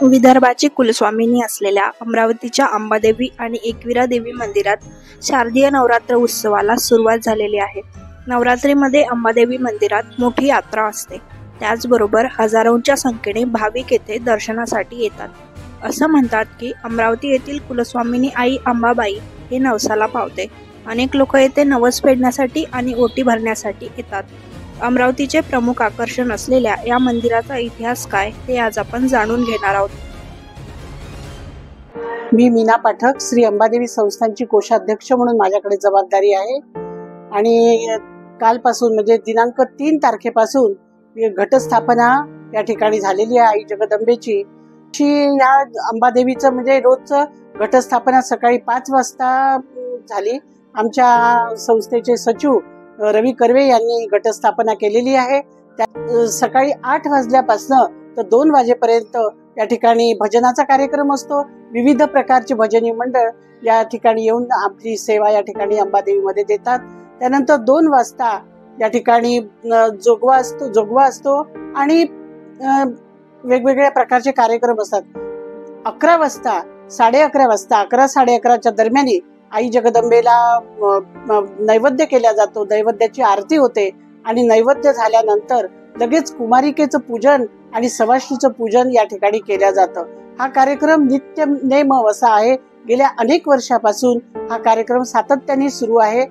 विदर्भाची कुलस्वामिनी असलेल्या अमरावतीच्या अंबादेवी आणि एकविरा देवी मंदिरात शारदीय नवरात्र उत्सवाला सुरुवात झालेली आहे। नवरात्रीमध्ये अंबादेवी मंदिरात मोठी यात्रा असते। त्याचबरोबर हजारोंच्या संख्येने भाविक येथे दर्शनासाठी येतात। असं म्हणतात की अमरावती येथील कुलस्वामिनी आई अंबाबाई हे नवसाला पावते। अनेक लोक येथे नवस फेडण्यासाठी आणि ओटी भरण्यासाठी येतात। अमरावतीचे प्रमुख आकर्षण असलेल्या या मंदिराचा इतिहास काय ते आज आपण जाणून घेणार आहोत। मी मीना पाठक, श्री अंबादेवी संस्थानची कोषाध्यक्ष म्हणून माझ्याकडे जबाबदारी आहे आणि कालपासून म्हणजे दिनांक 3 तारखेपासून घटस्थापना या ठिकाणी झालेली आहे आई जगदंबेची। या अंबादेवीचं म्हणजे रोजचं घटस्थापना सकाळी 5 वाजता झाली। आमच्या संस्थेचे सचिव रवी कर्वे यांनी घटस्थापना केलेली आहे। सकाळी 8 वाजल्यापासून तर 2 वाजेपर्यंत या ठिकाणी भजनाचा कार्यक्रम असतो। विविध प्रकारचे भजनी मंडळ या ठिकाणी येऊन आपली सेवा या ठिकाणी अंबादेवीमध्ये देतात। त्यानंतर 2 वाजता या ठिकाणी जोगवा असतो आणि वेगवेगळ्या प्रकारचे कार्यक्रम असतात। 11 वाजता 11:30 वाजता 11-11:30च्या दरम्यान आई जगदंबेला नैवेद्य केला जातो। नैवेद्याची आरती होते आणि नैवेद्य झाल्यानंतर लगेच कुमारिकेचं पूजन आणि सवाष्णीचं पूजन या ठिकाणी केलं जातं। हा कार्यक्रम नित्य नेम असा आहे। गेल्या अनेक वर्षापासून हा कार्यक्रम सातत्याने सुरू आहे।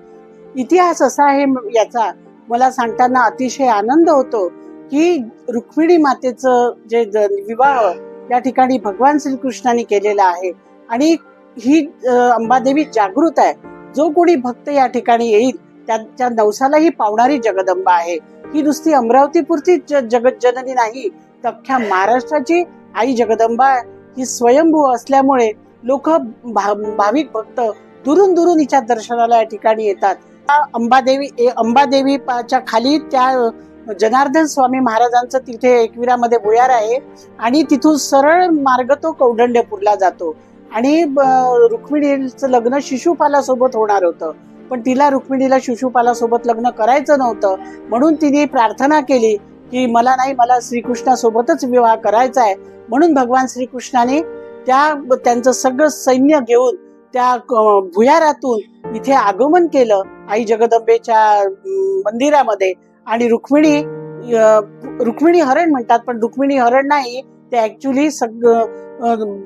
इतिहास असा आहे याचा मला सांगताना अतिशय आनंद होतो की रुक्मिणी मातेचं जे विवाह या ठिकाणी भगवान श्रीकृष्णाने केलेला आहे आणि ही अंबादेवी जागृत आहे। जो कोणी भक्त या ठिकाणी येईल त्याच्या नवसालाही पावणारी जगदंबा आहे। ही नुसती अमरावती पुरती जगत जननी नाही, तर अख्ख्या महाराष्ट्राची आई जगदंबा ही स्वयंभू असल्यामुळे लोक भाविक भक्त दुरून दुरून हिच्या दर्शनाला या ठिकाणी येतात। अंबादेवीच्या खाली त्या जनार्दन स्वामी महाराजांचं तिथे एकविरामध्ये भुयार आहे आणि तिथून सरळ मार्ग तो कौंडण्यपूरला जातो आणि रुक्मिणीचं लग्न शिशुपालासोबत होणार होतं, पण तिला रुक्मिणीला शिशुपालासोबत लग्न करायचं नव्हतं। म्हणून तिने प्रार्थना केली की मला श्रीकृष्णासोबतच विवाह करायचा आहे। म्हणून भगवान श्रीकृष्णाने त्यांचं सगळं सैन्य घेऊन त्या भुयारातून इथे आगमन केलं आई जगदंबेच्या मंदिरामध्ये आणि रुक्मिणी हरण म्हणतात, पण रुक्मिणी हरण नाही, ते ऍक्च्युली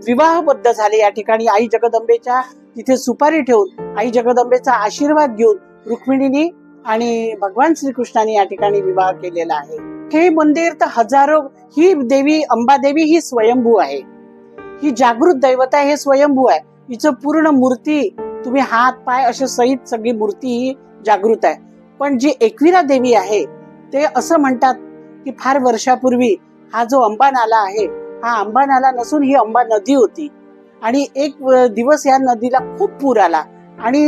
विवाहबद्ध झाले। या ठिकाणी आई जगदंबेच्या तिथे सुपारी ठेवून आई जगदंबेचा आशीर्वाद घेऊन रुक्मिणीने आणि भगवान श्रीकृष्णाने या ठिकाणी विवाह केलेला आहे। हे मंदिर तर ही देवी अंबादेवी ही स्वयंभू आहे, ही जागृत दैवत आहे, हे स्वयंभू आहे। हिचं पूर्ण मूर्ती तुम्ही हात पाय असे सहित सगळी मूर्ती ही जागृत आहे। पण जी एकविरा देवी आहे ते असं म्हणतात की फार वर्षापूर्वी हा जो अंबा नाला आहे हा अंबा नाला नसून ही अंबा नदी होती आणि एक दिवस या नदीला खूप पूर आला आणि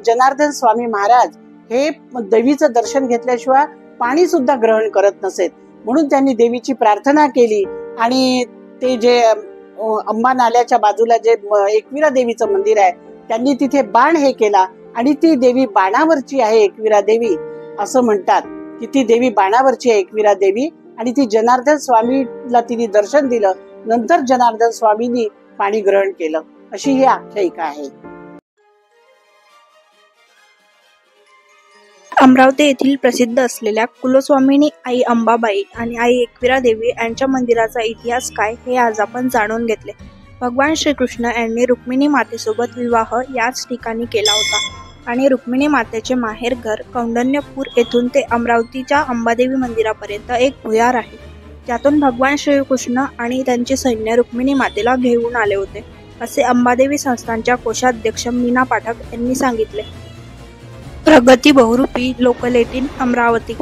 जनार्दन स्वामी महाराज हे देवीचं दर्शन घेतल्याशिवाय पाणी सुद्धा ग्रहण करत नसेत। म्हणून त्यांनी देवीची प्रार्थना केली आणि ते जे अंबा नाल्याच्या बाजूला जे एकविरा देवीचं मंदिर आहे त्यांनी तिथे बाण हे केला आणि ती देवी बाणावरची आहे एकविरा देवी। असं म्हणतात की ती देवी बाणावरची आहे एकविरा देवी आणि ती जनार्दन स्वामीला तिने दर्शन दिलं, नंतर जनार्दन स्वामींनी पाणी ग्रहण केलं, अशी ही आख्यायिका आहे। अमरावती येथील प्रसिद्ध असलेल्या कुलस्वामिनी आई अंबाबाई आणि आई एकविरा देवी यांच्या मंदिराचा इतिहास काय हे आज आपण जाणून घेतले। भगवान श्रीकृष्ण यांनी रुक्मिणी मातेसोबत विवाह याच ठिकाणी केला होता आणि रुक्मिणी मातेचे माहेर घर कौंडण्यपूर येथून ते अमरावतीच्या अंबादेवी मंदिरापर्यंत एक भुयार आहे। त्यातून भगवान श्रीकृष्ण आणि त्यांचे सैन्य रुक्मिणी मातेला घेऊन आले होते, असे अंबादेवी संस्थानच्या कोषाध्यक्ष मीना पाठक यांनी सांगितले। प्रगती बहुरूपी लोकल 18 अमरावती।